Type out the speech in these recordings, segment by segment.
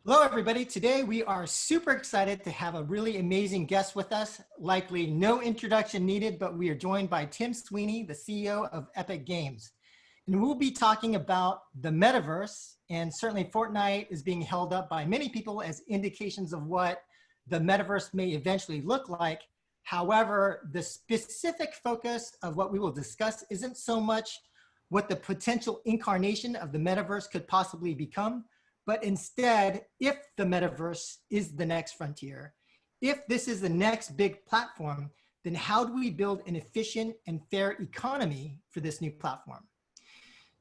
Hello, everybody. Today we are super excited to have a really amazing guest with us. Likely no introduction needed, but we are joined by Tim Sweeney, the CEO of Epic Games. And we'll be talking about the metaverse, and certainly Fortnite is being held up by many people as indications of what the metaverse may eventually look like. However, the specific focus of what we will discuss isn't so much what the potential incarnation of the metaverse could possibly become, but instead, if the metaverse is the next frontier, if this is the next big platform, then how do we build an efficient and fair economy for this new platform?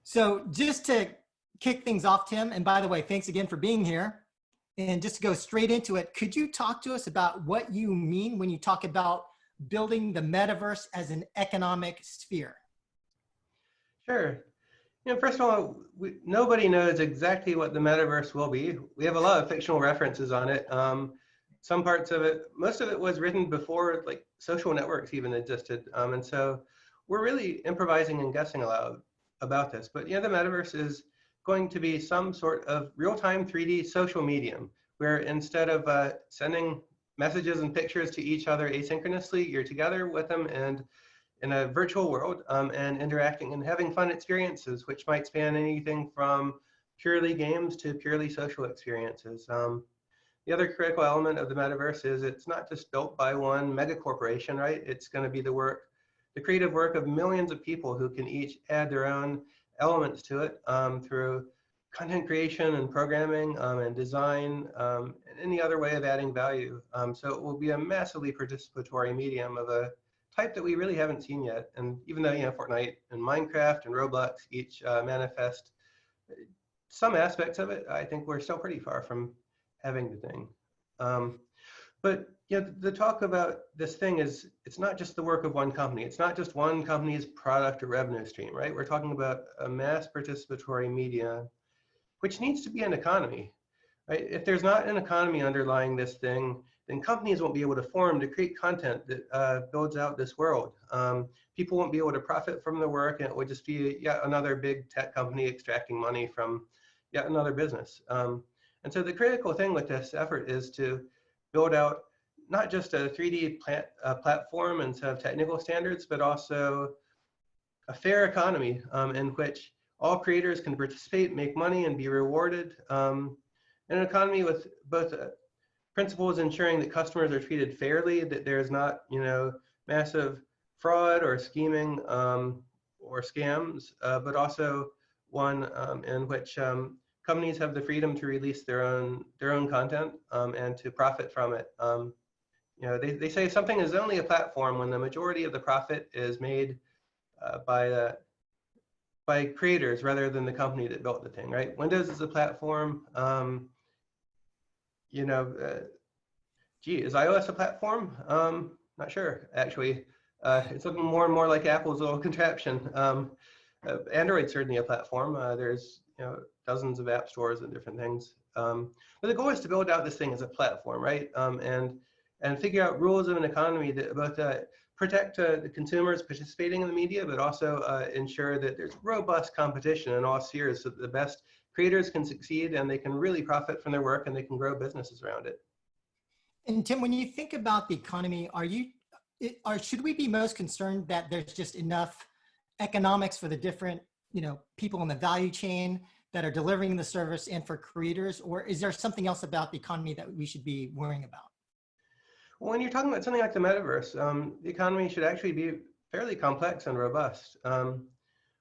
So just to kick things off, Tim, and by the way, thanks again for being here. And just to go straight into it, could you talk to us about what you mean when you talk about building the metaverse as an economic sphere? Sure. First of all, nobody knows exactly what the metaverse will be. We have a lot of fictional references on it. Some parts of it, most of it was written before like social networks even existed. And so we're really improvising and guessing aloud about this. But yeah, the metaverse is going to be some sort of real-time 3D social medium where instead of sending messages and pictures to each other asynchronously, you're together with them and in a virtual world and interacting and having fun experiences, which might span anything from purely games to purely social experiences. The other critical element of the metaverse is it's not just built by one mega corporation, right? It's going to be the creative work of millions of people who can each add their own elements to it through content creation and programming and design and any other way of adding value. So it will be a massively participatory medium of a type that we really haven't seen yet. And even though, Fortnite and Minecraft and Roblox each manifest some aspects of it, I think we're still pretty far from having the thing. But the talk about this thing is, it's not just the work of one company. It's not just one company's product or revenue stream, right? We're talking about a mass participatory media, which needs to be an economy, right? If there's not an economy underlying this thing, then companies won't be able to form to create content that builds out this world. People won't be able to profit from the work, and it would just be yet another big tech company extracting money from yet another business. And so the critical thing with this effort is to build out not just a 3D platform and set of technical standards, but also a fair economy in which all creators can participate, make money, and be rewarded. An economy with both principles ensuring that customers are treated fairly, that there's not, massive fraud or scheming or scams, but also one in which companies have the freedom to release their own content and to profit from it. They say something is only a platform when the majority of the profit is made by creators rather than the company that built the thing, right? Windows is a platform. Is iOS a platform? Not sure, actually. It's looking more and more like Apple's little contraption. Android's certainly a platform. There's dozens of app stores and different things. But the goal is to build out this thing as a platform, right? And figure out rules of an economy that both protect the consumers participating in the media, but also ensure that there's robust competition in all spheres so that the best creators can succeed and they can really profit from their work and they can grow businesses around it. And Tim, when you think about the economy, should we be most concerned that there's just enough economics for the different, people in the value chain that are delivering the service and for creators, or is there something else about the economy that we should be worrying about? Well, when you're talking about something like the metaverse, the economy should actually be fairly complex and robust.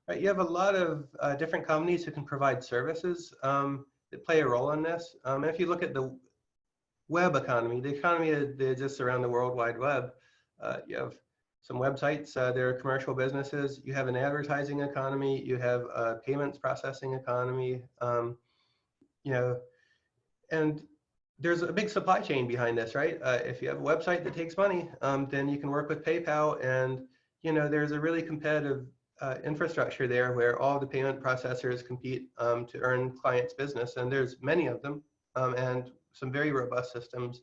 Right? You have a lot of different companies who can provide services that play a role in this. And if you look at the web economy, the economy that exists around the World Wide Web, you have some websites, there are commercial businesses, you have an advertising economy, you have a payments processing economy, and there's a big supply chain behind this, right? If you have a website that takes money, then you can work with PayPal, and there's a really competitive infrastructure there where all the payment processors compete to earn clients' business, and there's many of them, and some very robust systems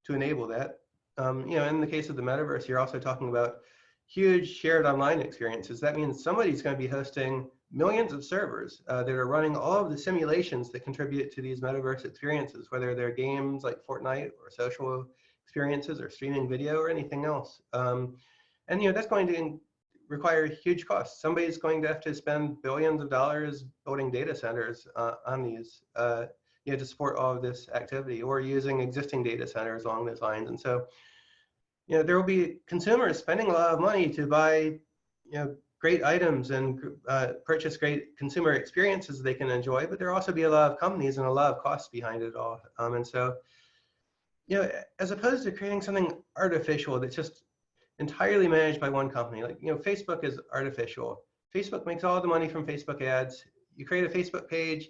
to enable that. In the case of the metaverse, you're also talking about huge shared online experiences. That means somebody's going to be hosting millions of servers that are running all of the simulations that contribute to these metaverse experiences, whether they're games like Fortnite or social experiences or streaming video or anything else. And that's going to require huge costs. Somebody's going to have to spend billions of dollars building data centers on these, to support all of this activity, or using existing data centers along those lines. And so, there will be consumers spending a lot of money to buy, great items and purchase great consumer experiences they can enjoy, but there will also be a lot of companies and a lot of costs behind it all. And so, as opposed to creating something artificial that's just entirely managed by one company, like, Facebook is artificial. Facebook makes all the money from Facebook ads. You create a Facebook page,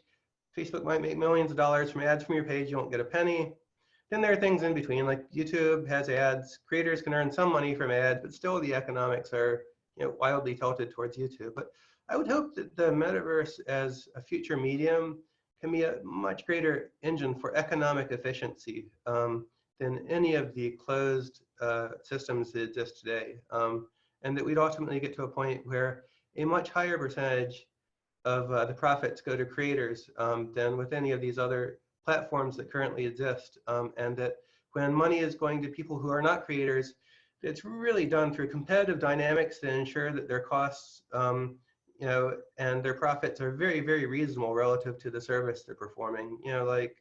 Facebook might make millions of dollars from ads from your page, you won't get a penny. Then there are things in between, like YouTube has ads, creators can earn some money from ads, but still the economics are wildly tilted towards YouTube. But I would hope that the metaverse as a future medium can be a much greater engine for economic efficiency than any of the closed systems that exist today. And that we'd ultimately get to a point where a much higher percentage of the profits go to creators than with any of these other platforms that currently exist. And that when money is going to people who are not creators, it's really done through competitive dynamics to ensure that their costs, and their profits are very, very reasonable relative to the service they're performing. Like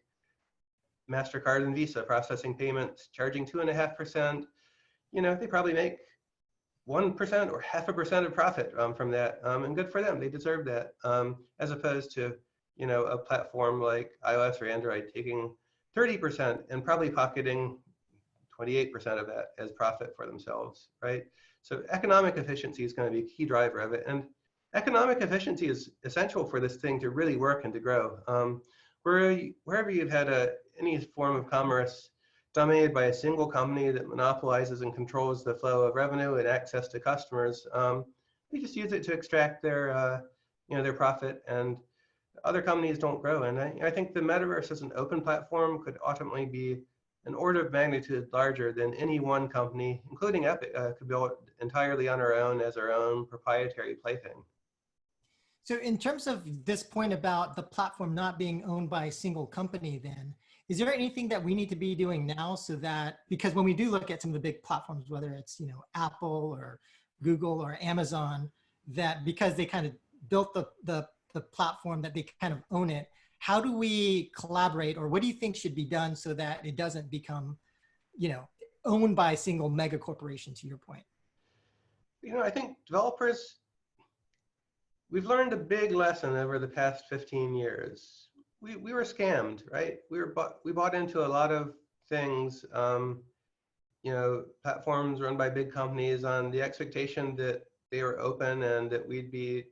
MasterCard and Visa processing payments, charging 2.5%. They probably make 1% or 0.5% of profit from that, and good for them. They deserve that, as opposed to a platform like iOS or Android taking 30% and probably pocketing 28% of that as profit for themselves, right? So economic efficiency is going to be a key driver of it. And economic efficiency is essential for this thing to really work and to grow. Wherever you've had any form of commerce dominated by a single company that monopolizes and controls the flow of revenue and access to customers, they just use it to extract their profit, and other companies don't grow. And I think the metaverse as an open platform could ultimately be an order of magnitude larger than any one company, including Epic, could build entirely on our own as our own proprietary plaything. So in terms of this point about the platform not being owned by a single company, then, is there anything that we need to be doing now so that, because when we do look at some of the big platforms, whether it's, Apple or Google or Amazon, that because they kind of built the platform that they kind of own it, how do we collaborate, or what do you think should be done so that it doesn't become, owned by a single mega corporation, to your point? I think developers, we've learned a big lesson over the past 15 years. We were scammed, right? We bought into a lot of things, platforms run by big companies on the expectation that they were open and that we'd be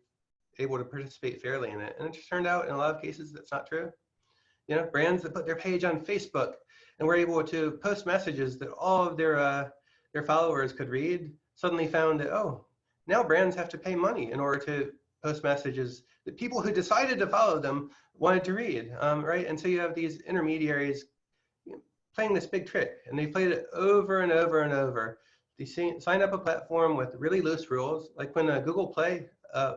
able to participate fairly in it. And it just turned out in a lot of cases that's not true. Brands that put their page on Facebook and were able to post messages that all of their followers could read suddenly found that, oh, now brands have to pay money in order to post messages that people who decided to follow them wanted to read, right? And so you have these intermediaries playing this big trick, and they played it over and over and over. They signed up a platform with really loose rules, like when Google Play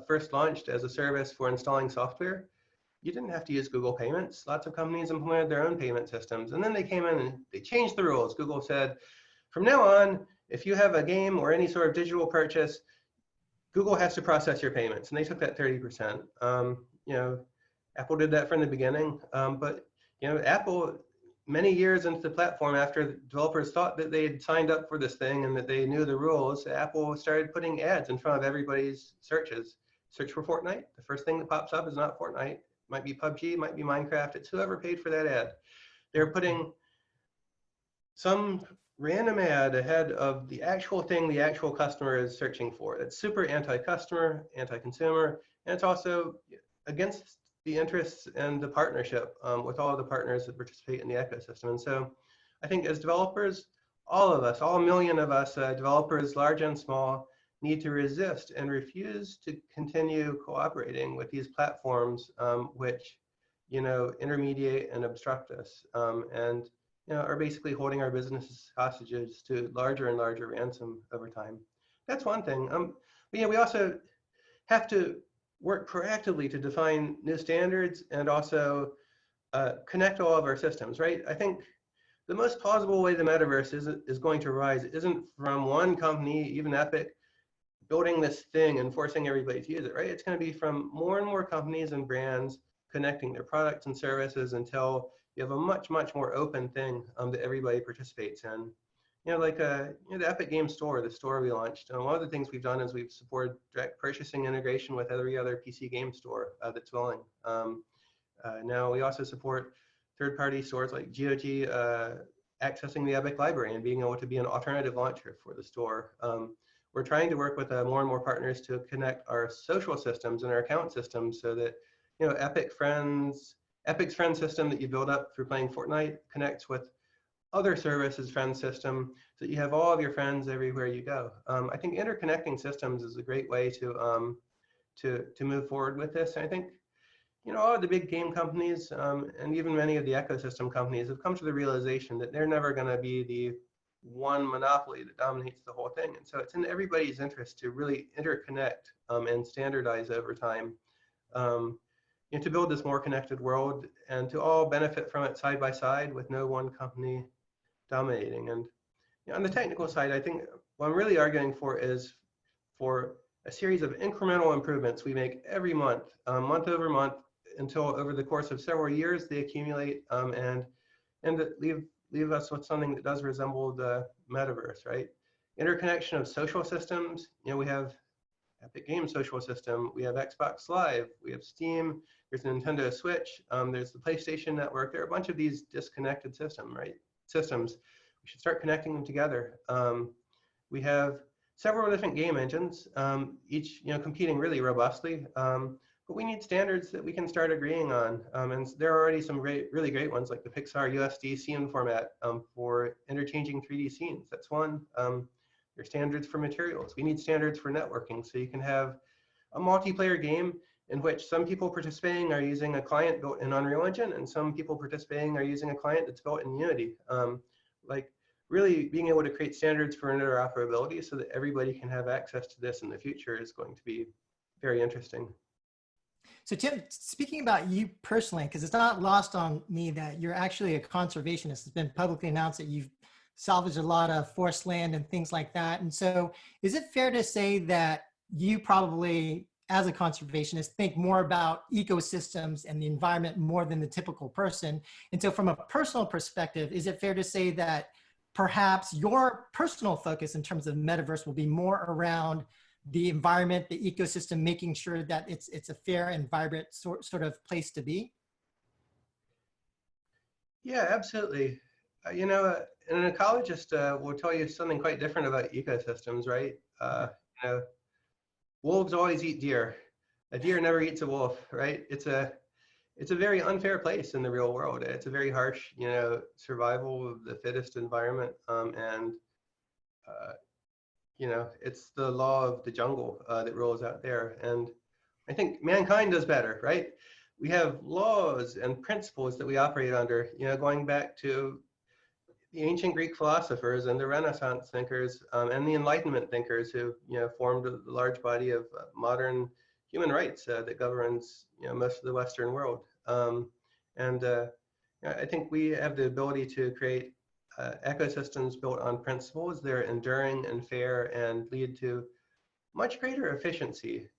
first launched as a service for installing software, you didn't have to use Google Payments. Lots of companies implemented their own payment systems. And then they came in and they changed the rules. Google said, from now on, if you have a game or any sort of digital purchase, Google has to process your payments. And they took that 30%. Apple did that from the beginning. But Apple, many years into the platform, after the developers thought that they had signed up for this thing and that they knew the rules, Apple started putting ads in front of everybody's searches. Search for Fortnite. The first thing that pops up is not Fortnite. It might be PUBG, might be Minecraft. It's whoever paid for that ad. They're putting some random ad ahead of the actual thing the actual customer is searching for. It's super anti-customer, anti-consumer, and it's also against the interests and the partnership with all of the partners that participate in the ecosystem. And so I think as developers, all of us, all 1 million of us, developers large and small, need to resist and refuse to continue cooperating with these platforms which intermediate and obstruct us and are basically holding our businesses hostages to larger and larger ransom over time. That's one thing. But we also have to work proactively to define new standards and also connect all of our systems, right? I think the most plausible way the metaverse is going to rise isn't from one company, even Epic, building this thing and forcing everybody to use it, right? It's going to be from more and more companies and brands connecting their products and services until you have a much, much more open thing that everybody participates in. Like the Epic Game Store, the store we launched. One of the things we've done is we've supported direct purchasing integration with every other PC game store that's willing. Now we also support third-party stores like GOG accessing the Epic library and being able to be an alternative launcher for the store. We're trying to work with more and more partners to connect our social systems and our account systems so that Epic's friend system that you build up through playing Fortnite connects with other services friend system so that you have all of your friends everywhere you go. I think interconnecting systems is a great way to move forward with this. And I think all of the big game companies and even many of the ecosystem companies have come to the realization that they're never going to be the one monopoly that dominates the whole thing. And so it's in everybody's interest to really interconnect and standardize over time to build this more connected world and to all benefit from it side by side with no one company dominating. And on the technical side, I think what I'm really arguing for is for a series of incremental improvements we make every month, month over month, until over the course of several years they accumulate and leave us with something that does resemble the metaverse, right? Interconnection of social systems. We have Epic Games social system, we have Xbox Live, we have Steam, there's Nintendo Switch, there's the PlayStation Network. There are a bunch of these disconnected systems. We should start connecting them together. We have several different game engines, each competing really robustly. But we need standards that we can start agreeing on. And there are already some really great ones like the Pixar USD scene format for interchanging 3D scenes. That's one. There's standards for materials. We need standards for networking. So you can have a multiplayer game in which some people participating are using a client built in Unreal Engine and some people participating are using a client that's built in Unity. Like really being able to create standards for interoperability so that everybody can have access to this in the future is going to be very interesting. So Tim, speaking about you personally, because it's not lost on me that you're actually a conservationist. It's been publicly announced that you've salvaged a lot of forest land and things like that. And so is it fair to say that you probably, as a conservationist, think more about ecosystems and the environment more than the typical person? And so from a personal perspective, is it fair to say that perhaps your personal focus in terms of metaverse will be more around the environment, the ecosystem, making sure that it's a fair and vibrant sort of place to be? Yeah, absolutely. An ecologist will tell you something quite different about ecosystems, right? Wolves always eat deer. A deer never eats a wolf, right? It's a very unfair place in the real world. It's a very harsh, survival of the fittest environment, and it's the law of the jungle that rules out there. And I think mankind does better, right? We have laws and principles that we operate under, going back to the ancient Greek philosophers and the Renaissance thinkers and the Enlightenment thinkers who, formed a large body of modern human rights that governs, most of the Western world. I think we have the ability to create ecosystems built on principles. They're enduring and fair and lead to much greater efficiency.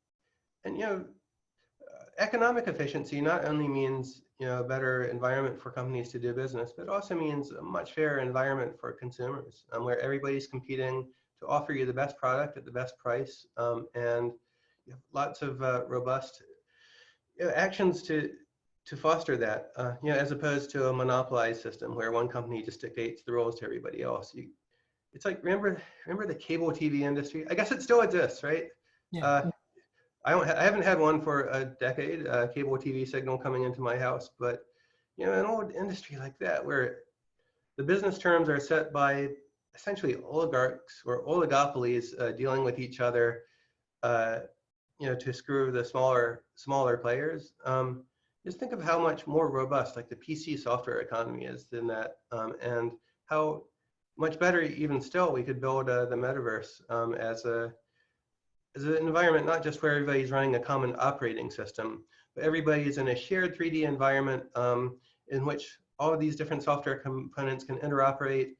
And economic efficiency not only means a better environment for companies to do business, but also means a much fairer environment for consumers, where everybody's competing to offer you the best product at the best price, and you have lots of robust actions to foster that, as opposed to a monopolized system where one company just dictates the rules to everybody else. It's like, remember the cable TV industry? I guess it still exists, right? Yeah. I haven't had one for a decade, cable TV signal coming into my house, but an old industry like that where the business terms are set by essentially oligarchs or oligopolies dealing with each other, to screw the smaller players. Just think of how much more robust like the PC software economy is than that, and how much better even still we could build the metaverse as a as an environment not just where everybody's running a common operating system, but everybody is in a shared 3D environment in which all of these different software components can interoperate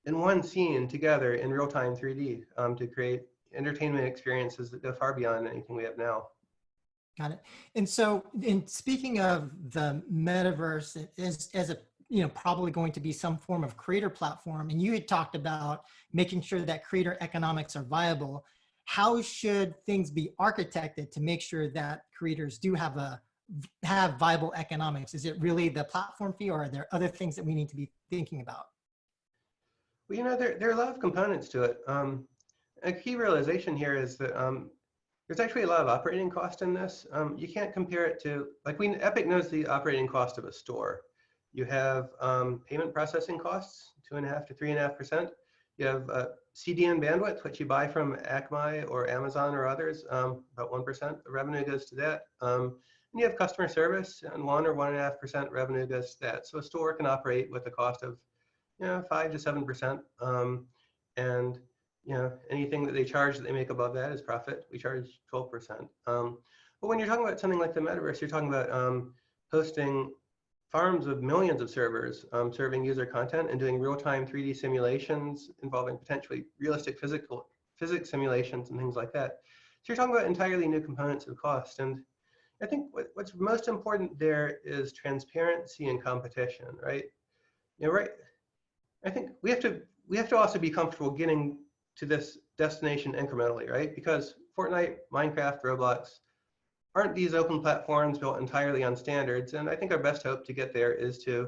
in one scene together in real-time 3D to create entertainment experiences that go far beyond anything we have now. Got it. And so, in speaking of the metaverse as a probably going to be some form of creator platform, and you had talked about making sure that creator economics are viable. How should things be architected to make sure that creators do have viable economics? Is it really the platform fee, or are there other things that we need to be thinking about? Well, there are a lot of components to it. A key realization here is that there's actually a lot of operating cost in this. You can't compare it to, Epic knows the operating cost of a store. You have payment processing costs, 2.5 to 3.5%. You have CDN bandwidth, which you buy from Akamai or Amazon or others, about 1%. The revenue goes to that. And you have customer service, and 1 or 1.5% revenue goes to that. So a store can operate with a cost of 5 to 7%. And anything that they charge that they make above that is profit. We charge 12%. But when you're talking about something like the metaverse, you're talking about hosting farms of millions of servers serving user content and doing real-time 3D simulations involving potentially realistic physics simulations and things like that. So you're talking about entirely new components of cost. And I think what's most important there is transparency and competition, right? I think we have to also be comfortable getting to this destination incrementally, right? Because Fortnite, Minecraft, Roblox aren't these open platforms built entirely on standards. And I think our best hope to get there is to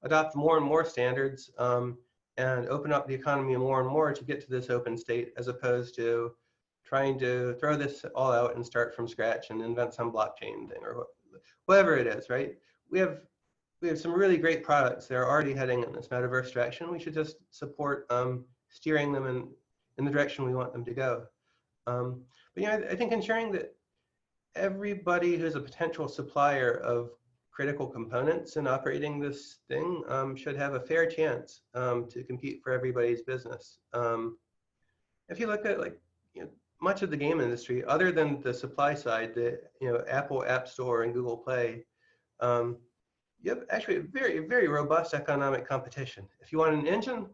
adopt more and more standards and open up the economy more and more to get to this open state, as opposed to trying to throw this all out and start from scratch and invent some blockchain thing or whatever it is, right? We have some really great products that are already heading in this metaverse direction. We should just support steering them in the direction we want them to go. But I think ensuring that everybody who's a potential supplier of critical components in operating this thing should have a fair chance to compete for everybody's business. If you look at much of the game industry, other than the supply side, the Apple App Store and Google Play, you have actually a very, very robust economic competition. If you want an engine,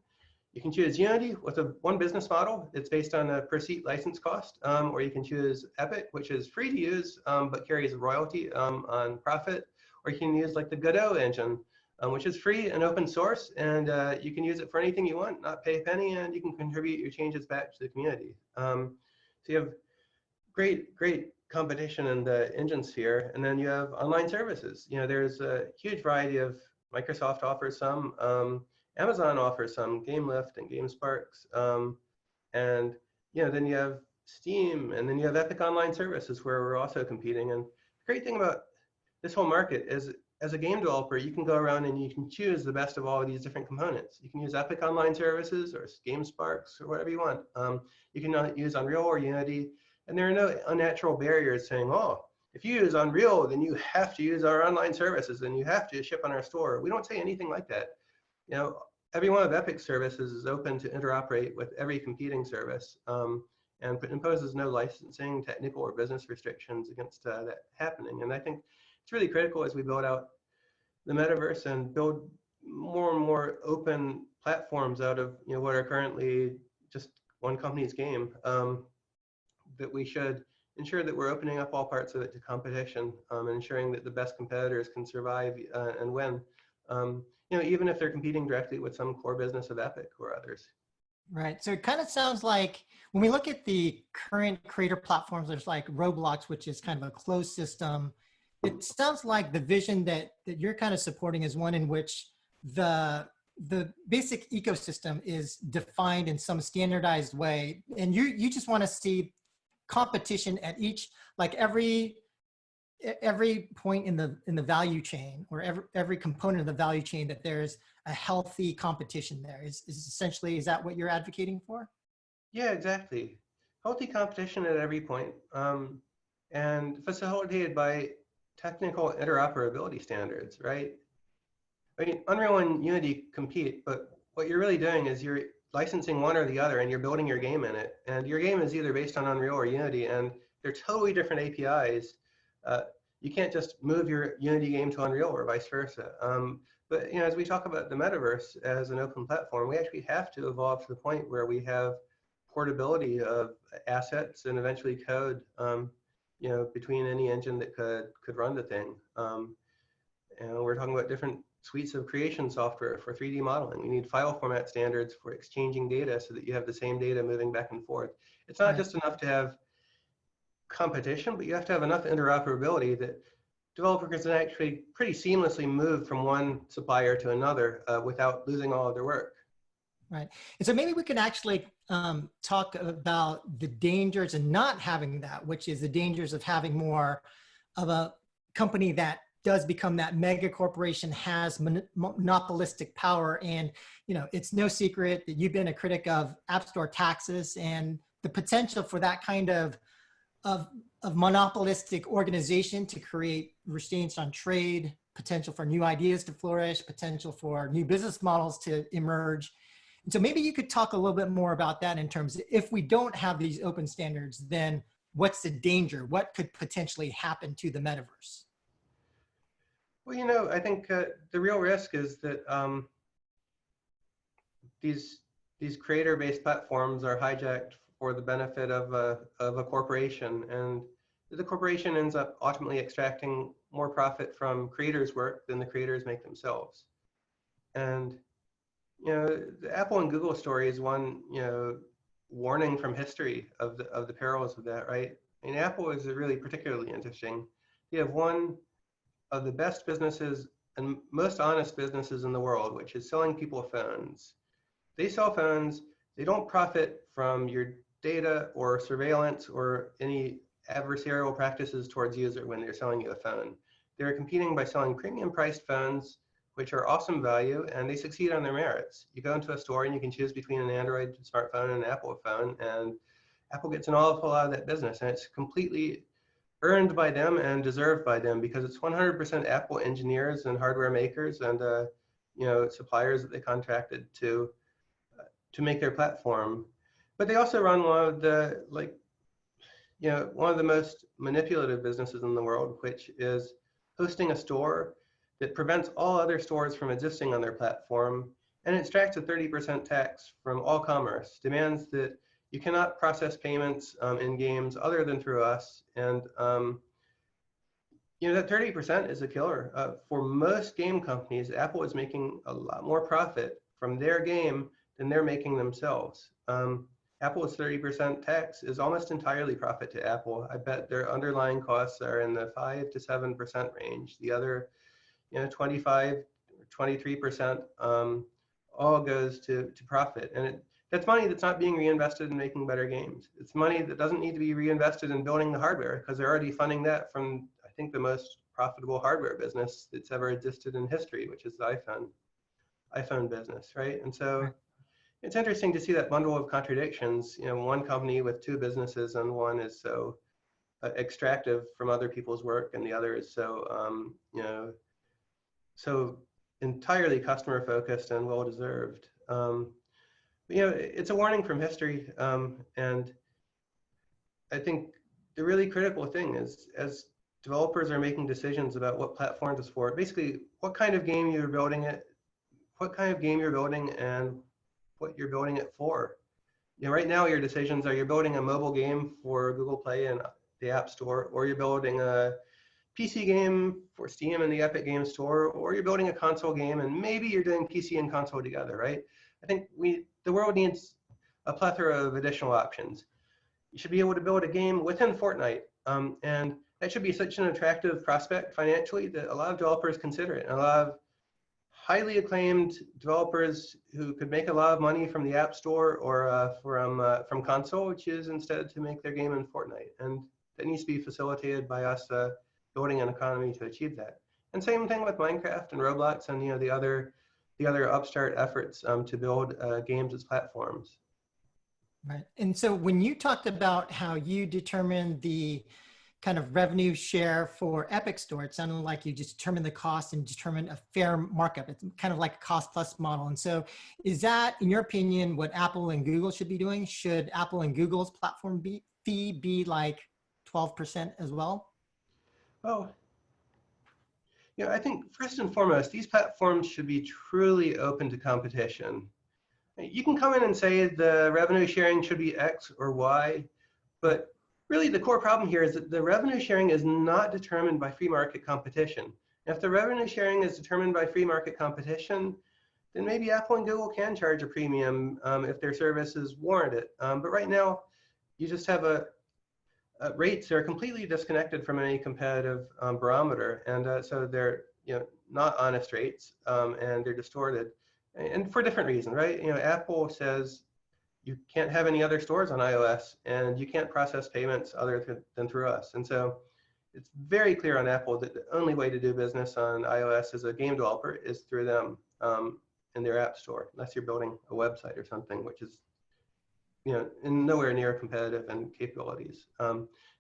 you can choose Unity with one business model. It's based on a per seat license cost, or you can choose Epic, which is free to use, but carries a royalty on profit. Or you can use the Godot engine, which is free and open source, and you can use it for anything you want, not pay a penny, and you can contribute your changes back to the community. So you have great competition in the engine sphere, and then you have online services. There's a huge variety of, Microsoft offers some, Amazon offers some, GameLift and GameSparks, and then you have Steam, and then you have Epic Online Services where we're also competing. And the great thing about this whole market is, as a game developer, you can go around and you can choose the best of all of these different components. You can use Epic Online Services or GameSparks or whatever you want. You can use Unreal or Unity, and there are no unnatural barriers saying, oh, if you use Unreal, then you have to use our online services and you have to ship on our store. We don't say anything like that. Every one of Epic's services is open to interoperate with every competing service and imposes no licensing, technical, or business restrictions against that happening. And I think it's really critical as we build out the metaverse and build more and more open platforms out of what are currently just one company's game, that we should ensure that we're opening up all parts of it to competition, and ensuring that the best competitors can survive and win. Even if they're competing directly with some core business of Epic or others. Right. So it kind of sounds like when we look at the current creator platforms, there's Roblox, which is kind of a closed system. It sounds like the vision that you're kind of supporting is one in which the basic ecosystem is defined in some standardized way, and you just want to see competition at each, every point in the value chain, or every component of the value chain, that there's a healthy competition there. Is that what you're advocating for? Yeah, exactly. Healthy competition at every point, and facilitated by technical interoperability standards, right? Unreal and Unity compete, but what you're really doing is you're licensing one or the other, and you're building your game in it. And your game is either based on Unreal or Unity, and they're totally different APIs. You can't just move your Unity game to Unreal or vice versa. But as we talk about the metaverse as an open platform, we actually have to evolve to the point where we have portability of assets and eventually code, between any engine that could run the thing. And we're talking about different suites of creation software for 3D modeling. We need file format standards for exchanging data so that you have the same data moving back and forth. It's not just enough to have competition, but you have to have enough interoperability that developers can actually pretty seamlessly move from one supplier to another without losing all of their work. Right. And so maybe we can actually talk about the dangers of not having that, which is the dangers of having more of a company that does become that mega corporation, has monopolistic power. And, it's no secret that you've been a critic of App Store taxes and the potential for that kind of monopolistic organization to create restraints on trade, potential for new ideas to flourish, potential for new business models to emerge. And so maybe you could talk a little bit more about that in terms of, if we don't have these open standards, then what's the danger? What could potentially happen to the metaverse? Well, I think the real risk is that these creator-based platforms are hijacked for the benefit of a corporation, and the corporation ends up ultimately extracting more profit from creators' work than the creators make themselves. And the Apple and Google story is one warning from history of the perils of that, right? And Apple is really particularly interesting. You have one of the best businesses and most honest businesses in the world, which is selling people phones. They sell phones. They don't profit from your data or surveillance or any adversarial practices towards user when they're selling you a phone. They're competing by selling premium priced phones, which are awesome value, and they succeed on their merits. You go into a store and you can choose between an Android smartphone and an Apple phone, and Apple gets an awful lot of that business, and it's completely earned by them and deserved by them because it's 100% Apple engineers and hardware makers and suppliers that they contracted to make their platform. But they also run one of the most manipulative businesses in the world, which is hosting a store that prevents all other stores from existing on their platform, and extracts a 30% tax from all commerce, demands that you cannot process payments in games other than through us. And that 30% is a killer. For most game companies, Apple is making a lot more profit from their game than they're making themselves. Apple's 30% tax is almost entirely profit to Apple. I bet their underlying costs are in the 5 to 7% range. The other 25, 23% all goes to profit. And that's money that's not being reinvested in making better games. It's money that doesn't need to be reinvested in building the hardware because they're already funding that from, I think, the most profitable hardware business that's ever existed in history, which is the iPhone business, right? And so it's interesting to see that bundle of contradictions. One company with two businesses, and one is so extractive from other people's work, and the other is so so entirely customer focused and well deserved. It's a warning from history, and I think the really critical thing is, as developers are making decisions about what platform to support, basically what kind of game you're building and what you're building it for. Right now your decisions are, you're building a mobile game for Google Play and the App Store, or you're building a PC game for Steam and the Epic Game Store, or you're building a console game and maybe you're doing PC and console together, right? I think the world needs a plethora of additional options. You should be able to build a game within Fortnite, and that should be such an attractive prospect financially that a lot of developers consider it. And a lot of highly acclaimed developers who could make a lot of money from the App Store or from console, which is instead to make their game in Fortnite. And that needs to be facilitated by us building an economy to achieve that. And same thing with Minecraft and Roblox and the other upstart efforts to build games as platforms. Right. And so when you talked about how you determine the kind of revenue share for Epic Store. It sounded like you just determine the cost and determine a fair markup. It's kind of like a cost plus model. And so is that, in your opinion, what Apple and Google should be doing? Should Apple and Google's platform fee be like 12% as well? Oh, yeah, I think first and foremost, these platforms should be truly open to competition. You can come in and say the revenue sharing should be X or Y, but really the core problem here is that the revenue sharing is not determined by free market competition. If the revenue sharing is determined by free market competition, then maybe Apple and Google can charge a premium if their services warrant it. But right now, you just have rates that are completely disconnected from any competitive barometer, and so they're not honest rates, and they're distorted, and for different reasons, right? Apple says you can't have any other stores on iOS, and you can't process payments other than through us, and so it's very clear on Apple that the only way to do business on iOS as a game developer is through them in their app store, unless you're building a website or something, which is and nowhere near competitive in capabilities.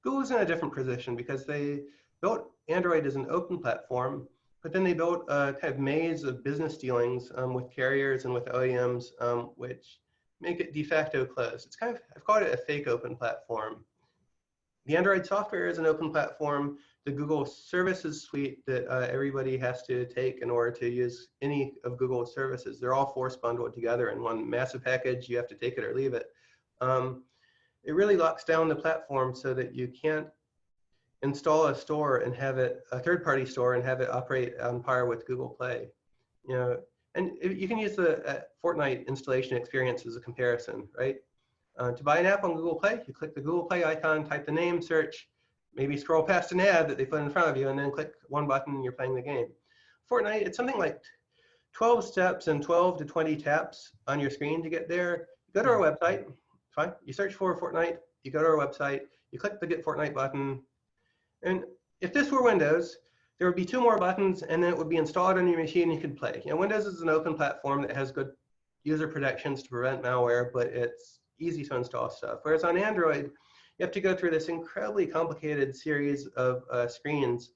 Google's in a different position because they built Android as an open platform, but then they built a kind of maze of business dealings with carriers and with OEMs, which make it de facto closed. It's kind of, I've called it a fake open platform. The Android software is an open platform. The Google services suite that everybody has to take in order to use any of Google's services, they're all force bundled together in one massive package. You have to take it or leave it. It really locks down the platform so that you can't install a store and have it, a third-party store, and have it operate on par with Google Play. And you can use the Fortnite installation experience as a comparison, right? To buy an app on Google Play, you click the Google Play icon, type the name, search, maybe scroll past an ad that they put in front of you, and then click one button and you're playing the game. Fortnite, it's something like 12 steps and 12 to 20 taps on your screen to get there. Go to our website, fine. You search for Fortnite, you go to our website, you click the Get Fortnite button, and if this were Windows, there would be 2 more buttons, and then it would be installed on your machine and you could play. Windows is an open platform that has good user protections to prevent malware, but it's easy to install stuff. Whereas on Android, you have to go through this incredibly complicated series of screens,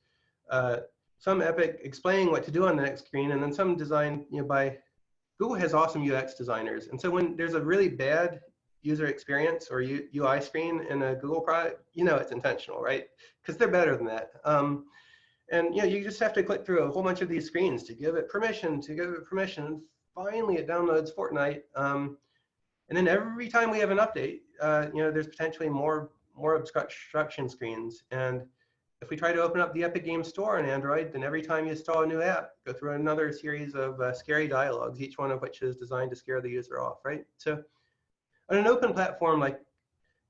some Epic explaining what to do on the next screen, and then some designed by Google has awesome UX designers. And so when there's a really bad user experience or UI screen in a Google product, it's intentional, right? Because they're better than that. And you just have to click through a whole bunch of these screens to give it permission, and finally it downloads Fortnite. And then every time we have an update, there's potentially more obstruction screens. And if we try to open up the Epic Games Store on Android, then every time you install a new app, go through another series of scary dialogues, each one of which is designed to scare the user off, right? So on an open platform like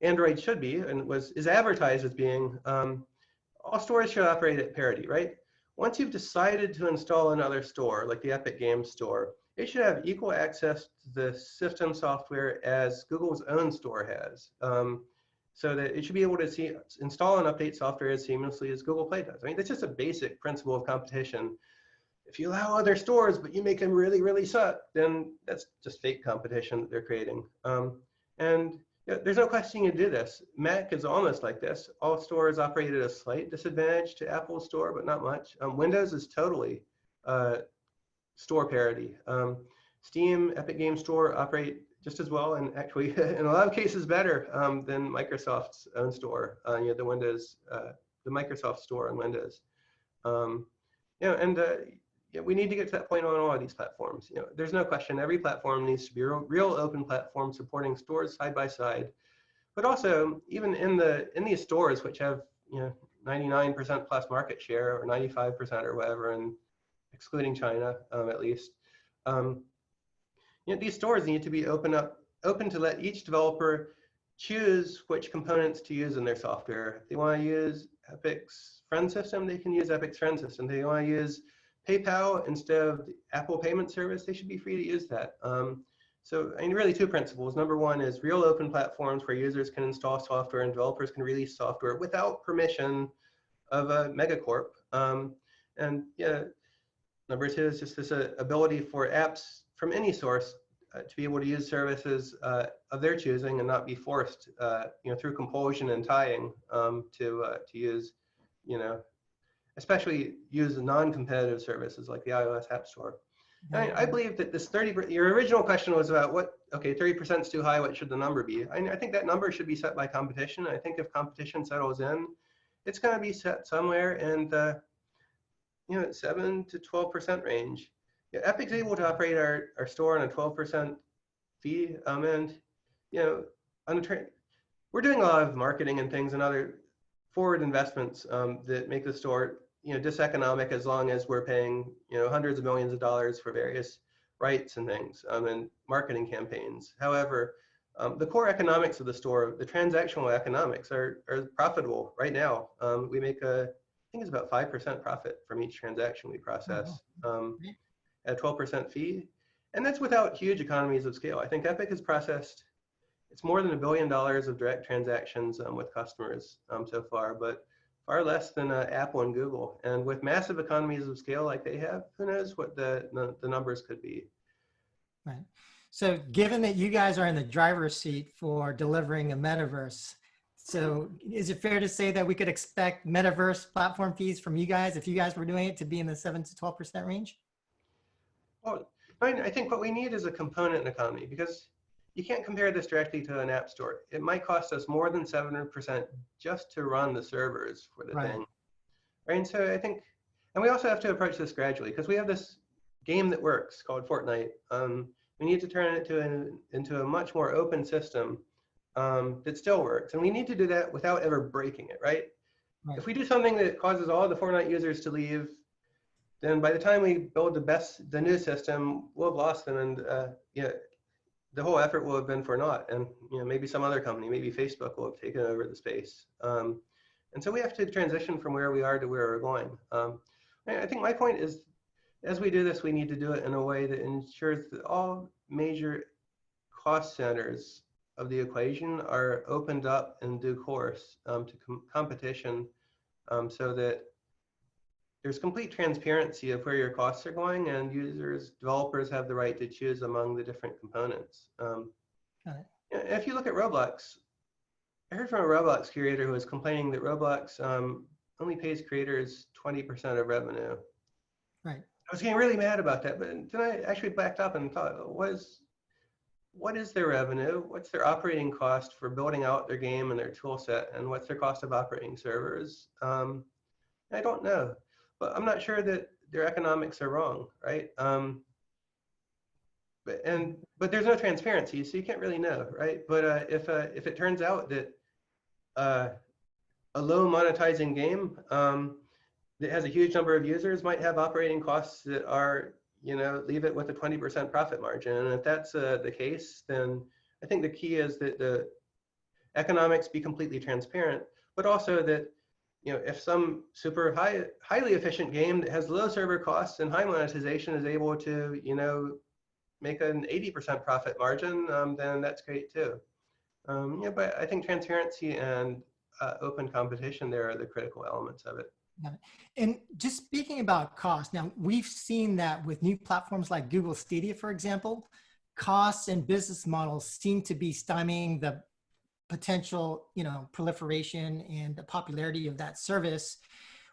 Android should be, and is advertised as being, all stores should operate at parity, right? Once you've decided to install another store, like the Epic Games Store, it should have equal access to the system software as Google's own store has. So that it should be able to install and update software as seamlessly as Google Play does. I mean, that's just a basic principle of competition. If you allow other stores, but you make them really, really suck, then that's just fake competition that they're creating. And there's no question you do this. Mac is almost like this. All stores operate at a slight disadvantage to Apple's store, but not much. Windows is totally store parity. Steam, Epic Games Store operate just as well, and actually in a lot of cases better than Microsoft's own store. The Windows, the Microsoft store on Windows. We need to get to that point on all of these platforms. There's no question every platform needs to be a real open platform supporting stores side by side, but also even in these stores which have 99% plus market share or 95% or whatever, and excluding China at least. These stores need to be open to let each developer choose which components to use in their software. If they want to use Epic's friend system, they can use Epic's friend system. If they want to use PayPal instead of the Apple payment service, they should be free to use that. So really 2 principles. Number 1 is real open platforms where users can install software and developers can release software without permission of a Megacorp. Number 2 is just this ability for apps from any source to be able to use services of their choosing and not be forced, through compulsion and tying to use, especially use non-competitive services like the iOS App Store. I believe that this your original question was about 30% is too high, what should the number be? I think that number should be set by competition. I think if competition settles in, it's going to be set somewhere in the 7 to 12% range. Yeah, Epic's able to operate our store on a 12% fee, and we're doing a lot of marketing and things and other forward investments that make the store diseconomic, as long as we're paying hundreds of millions of dollars for various rights and things and marketing campaigns. However, the core economics of the store, the transactional economics, are profitable right now. We make I think it's about 5% profit from each transaction we process at a 12% fee, and that's without huge economies of scale. I think Epic has processed, it's more than $1 billion of direct transactions with customers so far, but far less than Apple and Google. And with massive economies of scale like they have, who knows what the numbers could be. Right. So given that you guys are in the driver's seat for delivering a metaverse, so is it fair to say that we could expect metaverse platform fees from you guys, if you guys were doing it, to be in the 7 to 12% range? Well, I think what we need is a component economy, because you can't compare this directly to an app store. It might cost us more than 7% just to run the servers for the thing. Right. And so I think, and we also have to approach this gradually, because we have this game that works called Fortnite. We need to turn it into a much more open system that still works. And we need to do that without ever breaking it, right? If we do something that causes all the Fortnite users to leave, then by the time we build the new system, we'll have lost them, and the whole effort will have been for naught. And maybe some other company, maybe Facebook, will have taken over the space. And so we have to transition from where we are to where we're going. I think my point is, as we do this, we need to do it in a way that ensures that all major cost centers of the equation are opened up in due course to competition, so that there's complete transparency of where your costs are going, and users, developers have the right to choose among the different components. If you look at Roblox, I heard from a Roblox creator who was complaining that Roblox only pays creators 20% of revenue. Right. I was getting really mad about that, but then I actually backed up and thought, what is their revenue? What's their operating cost for building out their game and their tool set? And what's their cost of operating servers? I don't know, but I'm not sure that their economics are wrong, right? But there's no transparency, so you can't really know, right? But if it turns out that a low monetizing game that has a huge number of users might have operating costs that are, leave it with a 20% profit margin. And if that's the case, then I think the key is that the economics be completely transparent, but also that, if some super highly efficient game that has low server costs and high monetization is able to, make an 80% profit margin, then that's great too. But I think transparency and open competition there are the critical elements of it. And just speaking about cost, now we've seen that with new platforms like Google Stadia, for example, costs and business models seem to be stymieing the potential, proliferation and the popularity of that service.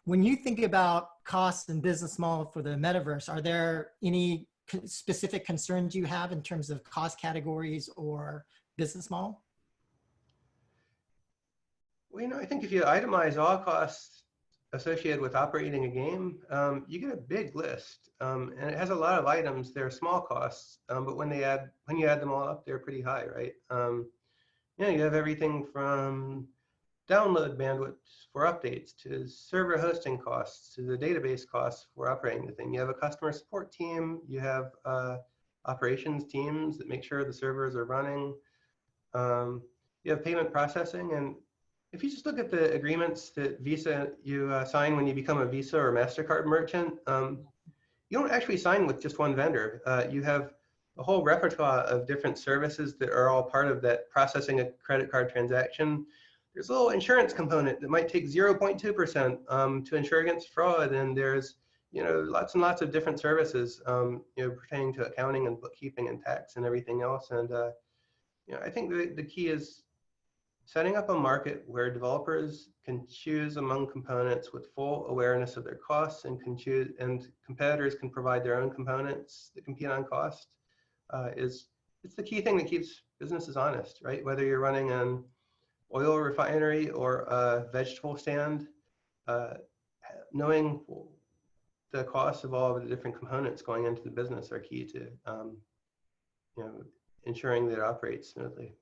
When you think about costs and business model for the metaverse, are there any specific concerns you have in terms of cost categories or business model? Well, I think if you itemize all costs associated with operating a game, you get a big list, and it has a lot of items. They're small costs, but when you add them all up, they're pretty high, right? You have everything from download bandwidth for updates to server hosting costs to the database costs for operating the thing. You have a customer support team. You have operations teams that make sure the servers are running. You have payment processing, and if you just look at the agreements that you sign when you become a Visa or MasterCard merchant, you don't actually sign with just one vendor. You have a whole repertoire of different services that are all part of that processing a credit card transaction. There's a little insurance component that might take 0.2% to insure against fraud, and there's lots and lots of different services, pertaining to accounting and bookkeeping and tax and everything else. And, I think the key is setting up a market where developers can choose among components with full awareness of their costs and can choose, and competitors can provide their own components that compete on cost. It's the key thing that keeps businesses honest, right? Whether you're running an oil refinery or a vegetable stand, knowing the cost of all of the different components going into the business are key to ensuring that it operates smoothly.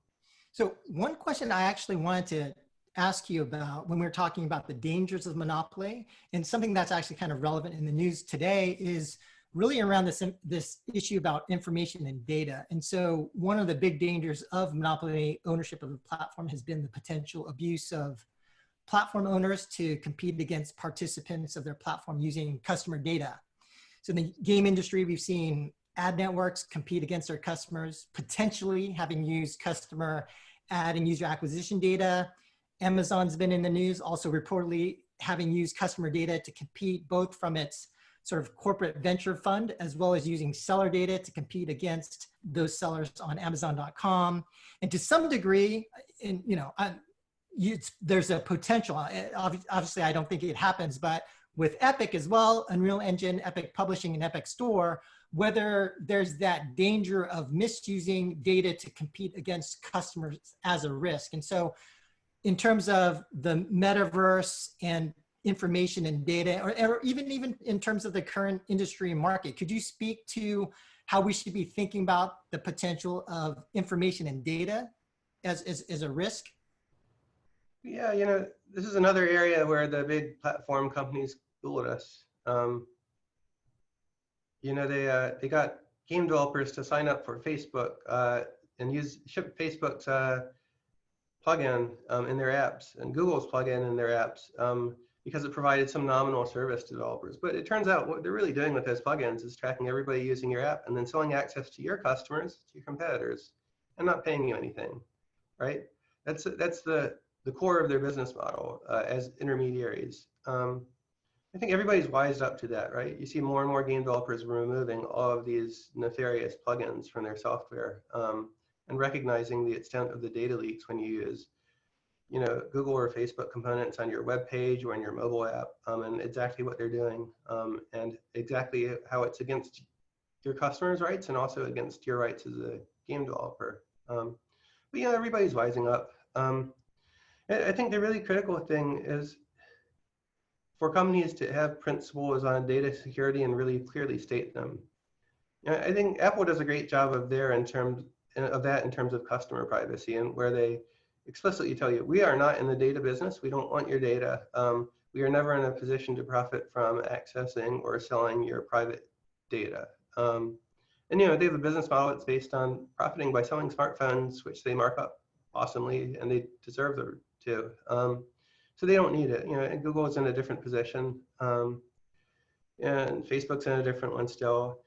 So one question I actually wanted to ask you about when we were talking about the dangers of monopoly, and something that's actually kind of relevant in the news today, is really around this issue about information and data. And so one of the big dangers of monopoly ownership of the platform has been the potential abuse of platform owners to compete against participants of their platform using customer data. So in the game industry, we've seen ad networks compete against their customers, potentially having used customer ad and user acquisition data. Amazon's been in the news, also reportedly having used customer data to compete both from its sort of corporate venture fund, as well as using seller data to compete against those sellers on Amazon.com. And to some degree, there's a potential, obviously I don't think it happens, but with Epic as well, Unreal Engine, Epic Publishing, and Epic Store, whether there's that danger of misusing data to compete against customers as a risk. And so in terms of the metaverse and information and data, or even in terms of the current industry and market, could you speak to how we should be thinking about the potential of information and data as a risk? Yeah, this is another area where the big platform companies fooled us. They got game developers to sign up for Facebook and ship Facebook's plugin in their apps and Google's plugin in their apps because it provided some nominal service to developers. But it turns out what they're really doing with those plugins is tracking everybody using your app and then selling access to your customers, to your competitors, and not paying you anything, right? That's the core of their business model as intermediaries. I think everybody's wised up to that, right? You see more and more game developers removing all of these nefarious plugins from their software and recognizing the extent of the data leaks when you use, Google or Facebook components on your web page or in your mobile app, and exactly what they're doing, and exactly how it's against your customers' rights and also against your rights as a game developer. But everybody's wising up. I think the really critical thing is for companies to have principles on data security and really clearly state them. I think Apple does a great job of in terms of customer privacy, and where they explicitly tell you, we are not in the data business. We don't want your data. We are never in a position to profit from accessing or selling your private data. And they have a business model that's based on profiting by selling smartphones, which they mark up awesomely, and they deserve to. So they don't need it. And Google's in a different position, and Facebook's in a different one still.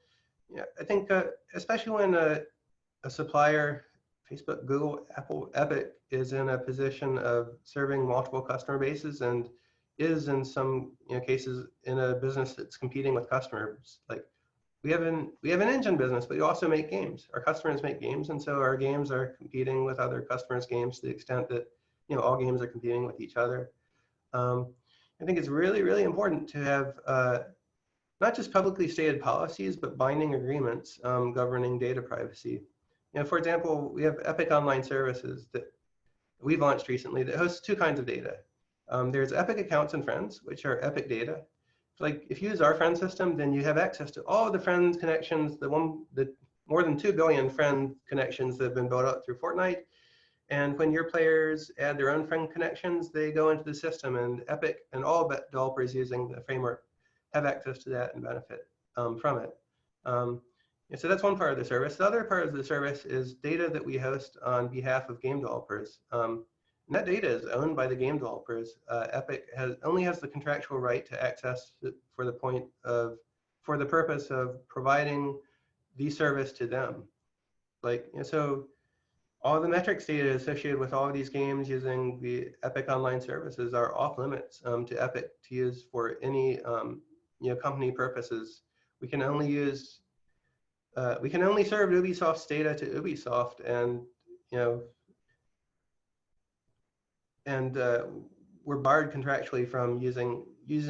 I think especially when a supplier, Facebook, Google, Apple, Epic, is in a position of serving multiple customer bases and is in some cases in a business that's competing with customers. Like we have an engine business, but we also make games. Our customers make games, and so our games are competing with other customers' games to the extent that all games are competing with each other. I think it's really, really important to have not just publicly stated policies, but binding agreements governing data privacy. For example, we have Epic Online Services that we've launched recently that hosts two kinds of data. There's Epic Accounts and Friends, which are Epic data. Like if you use our friend system, then you have access to all of the friends connections, the more than 2 billion friend connections that have been built up through Fortnite. And when your players add their own friend connections, they go into the system, and Epic and all developers using the framework have access to that and benefit from it. So that's one part of the service. The other part of the service is data that we host on behalf of game developers. And that data is owned by the game developers. Epic only has the contractual right to access it for the purpose of providing the service to them. So all the metrics data associated with all of these games using the Epic Online Services are off limits to Epic to use for any company purposes. We can only use, we can only serve Ubisoft's data to Ubisoft, and we're barred contractually from using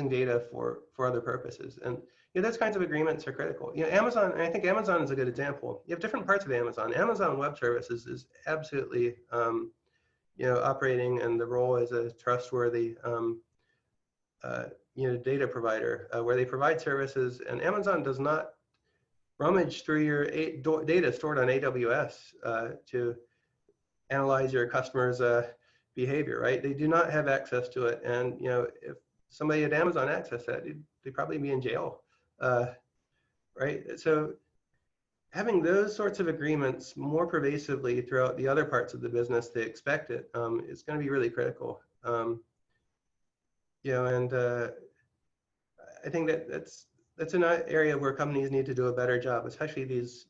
data for other purposes. And those kinds of agreements are critical. Amazon, and I think Amazon is a good example. You have different parts of Amazon. Amazon Web Services is absolutely operating in the role as a trustworthy data provider, where they provide services, and Amazon does not rummage through your data stored on AWS to analyze your customers' behavior, right? They do not have access to it, and if somebody at Amazon accessed that, they'd probably be in jail, right? So having those sorts of agreements more pervasively throughout the other parts of the business, they expect it, is going to be really critical. And I think that's an area where companies need to do a better job, especially these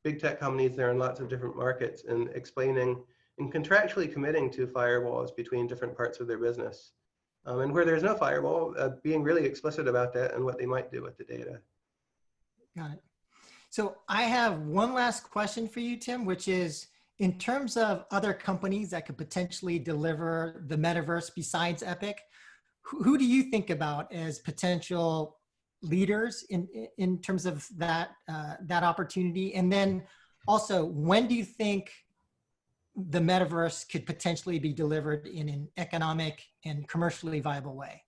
big tech companies. They're in lots of different markets, and explaining and contractually committing to firewalls between different parts of their business. And where there's no firewall, being really explicit about that and what they might do with the data. Got it. So I have one last question for you, Tim, which is, in terms of other companies that could potentially deliver the metaverse besides Epic, who do you think about as potential leaders in terms of that opportunity? And then also, when do you think the metaverse could potentially be delivered in an economic and commercially viable way?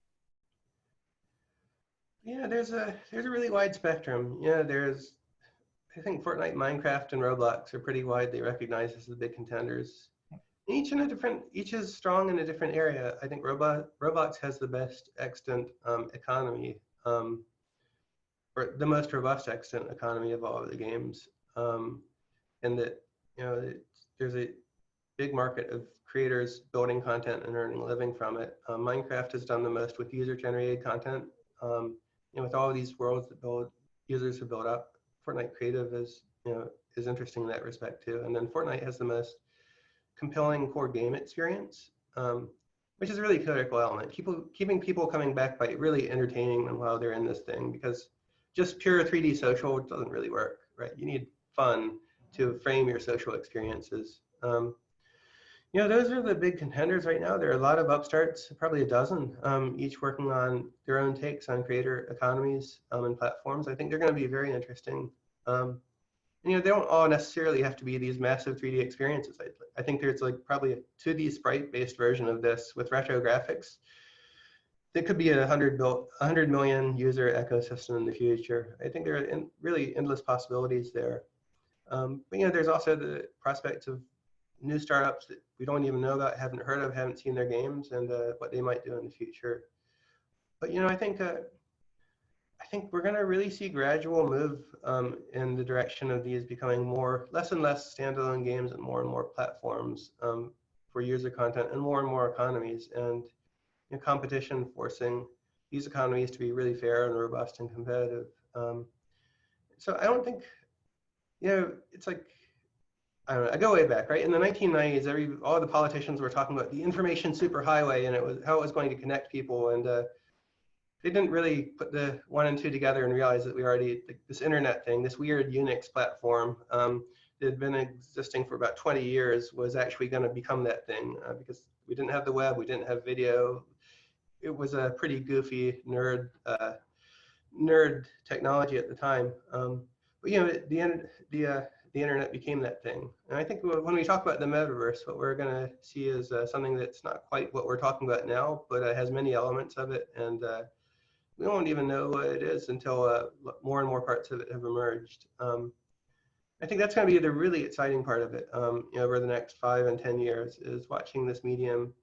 Yeah, there's a really wide spectrum. I think Fortnite, Minecraft, and Roblox are pretty widely recognized as the big contenders. Each is strong in a different area. I think Roblox has the best extant economy, or the most robust extant economy of all of the games, and that there's a big market of creators building content and earning a living from it. Minecraft has done the most with user-generated content. With all of these worlds that users have built up, Fortnite Creative is interesting in that respect too. And then Fortnite has the most compelling core game experience, which is a really critical element. Keeping people coming back by really entertaining them while they're in this thing, because just pure 3D social doesn't really work, right? You need fun to frame your social experiences. Those are the big contenders right now. There are a lot of upstarts, probably a dozen, each working on their own takes on creator economies and platforms. I think they're going to be very interesting. They don't all necessarily have to be these massive 3D experiences. I think there's probably a 2D sprite-based version of this with retro graphics. It could be a 100 million user ecosystem in the future. I think there are really endless possibilities there. But there's also the prospects of new startups that we don't even know about, haven't heard of, haven't seen their games, and what they might do in the future. But I think we're going to really see gradual move in the direction of these becoming less and less standalone games and more platforms for user content, and more economies, and competition forcing these economies to be really fair and robust and competitive. So I don't think, it's like, I don't know, I go way back, right? In the 1990s, all the politicians were talking about the information superhighway, and it was how it was going to connect people, and they didn't really put the 1 and 2 together and realize that we already, this internet thing, this weird Unix platform that had been existing for about 20 years was actually going to become that thing, because we didn't have the web, we didn't have video. It was a pretty goofy nerd technology at the time. But the internet became that thing. And I think when we talk about the metaverse, what we're going to see is something that's not quite what we're talking about now, but has many elements of it. And we won't even know what it is until more and more parts of it have emerged. I think that's going to be the really exciting part of it over the next 5 and 10 years, is watching this medium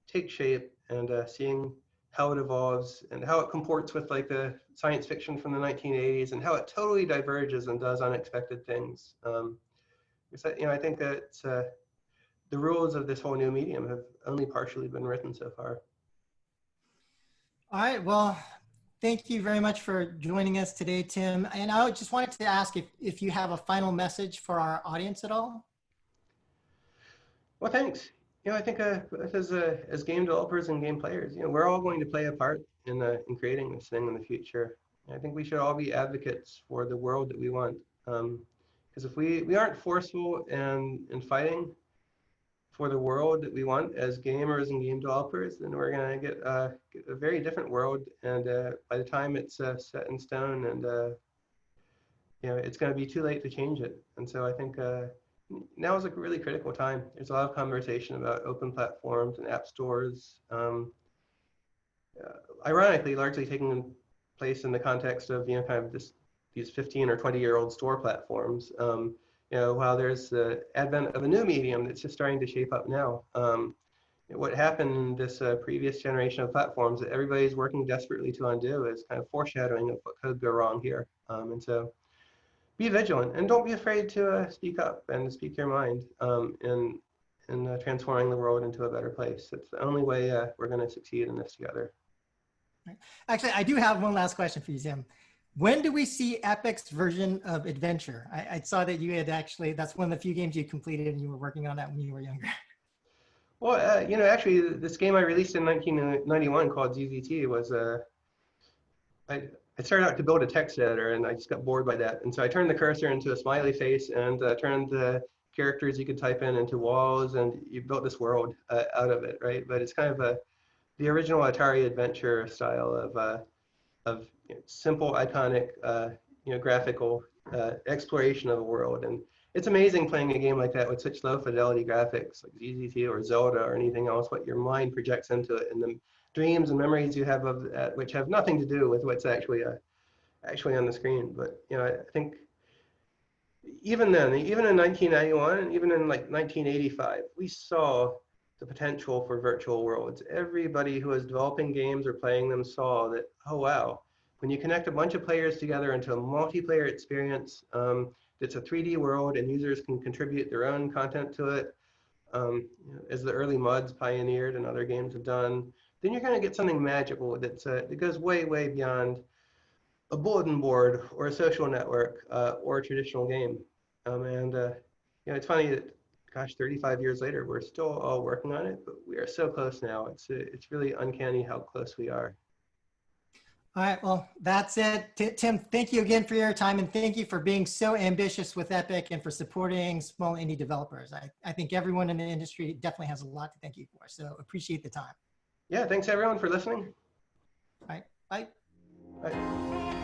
take shape and seeing how it evolves and how it comports with the science fiction from the 1980s, and how it totally diverges and does unexpected things. I think that the rules of this whole new medium have only partially been written so far. All right, well, thank you very much for joining us today, Tim. And I just wanted to ask if you have a final message for our audience at all. Well, thanks. I think as game developers and game players, we're all going to play a part in creating this thing in the future. I think we should all be advocates for the world that we want. Because if we aren't forceful and fighting for the world that we want as gamers and game developers, then we're going to get a very different world. And by the time it's set in stone, and it's going to be too late to change it. And so I think now is a really critical time. There's a lot of conversation about open platforms and app stores. Ironically, largely taking place in the context of kind of these 15 or 20-year-old store platforms. While there's the advent of a new medium that's just starting to shape up now. What happened in this previous generation of platforms that everybody's working desperately to undo is kind of foreshadowing of what could go wrong here. And so be vigilant and don't be afraid to speak up and speak your mind in transforming the world into a better place. It's the only way we're going to succeed in this together. Actually, I do have one last question for you, Tim. When do we see Epic's version of Adventure? I saw that you had actually, that's one of the few games you completed and you were working on that when you were younger. Well, actually, this game I released in 1991 called ZZT was, I started out to build a text editor and I just got bored by that. And so I turned the cursor into a smiley face and turned the characters you could type in into walls, and you built this world out of it, right? But it's kind of the original Atari adventure style of simple, iconic, graphical exploration of a world. And it's amazing playing a game like that with such low fidelity graphics like ZZT or Zelda or anything else, what your mind projects into it and the dreams and memories you have of that, which have nothing to do with what's actually on the screen. But I think even then, even in 1991, and even in like 1985, we saw the potential for virtual worlds. Everybody who was developing games or playing them saw that, oh wow, when you connect a bunch of players together into a multiplayer experience, it's a 3D world and users can contribute their own content to it, as the early mods pioneered and other games have done, then you're going to get something magical that goes way, way beyond a bulletin board or a social network or a traditional game. It's funny that, gosh, 35 years later, we're still all working on it, but we are so close now. It's really uncanny how close we are. All right, well, that's it. Tim, thank you again for your time, and thank you for being so ambitious with Epic and for supporting small indie developers. I think everyone in the industry definitely has a lot to thank you for, so appreciate the time. Yeah, thanks everyone for listening. All right, bye. Bye.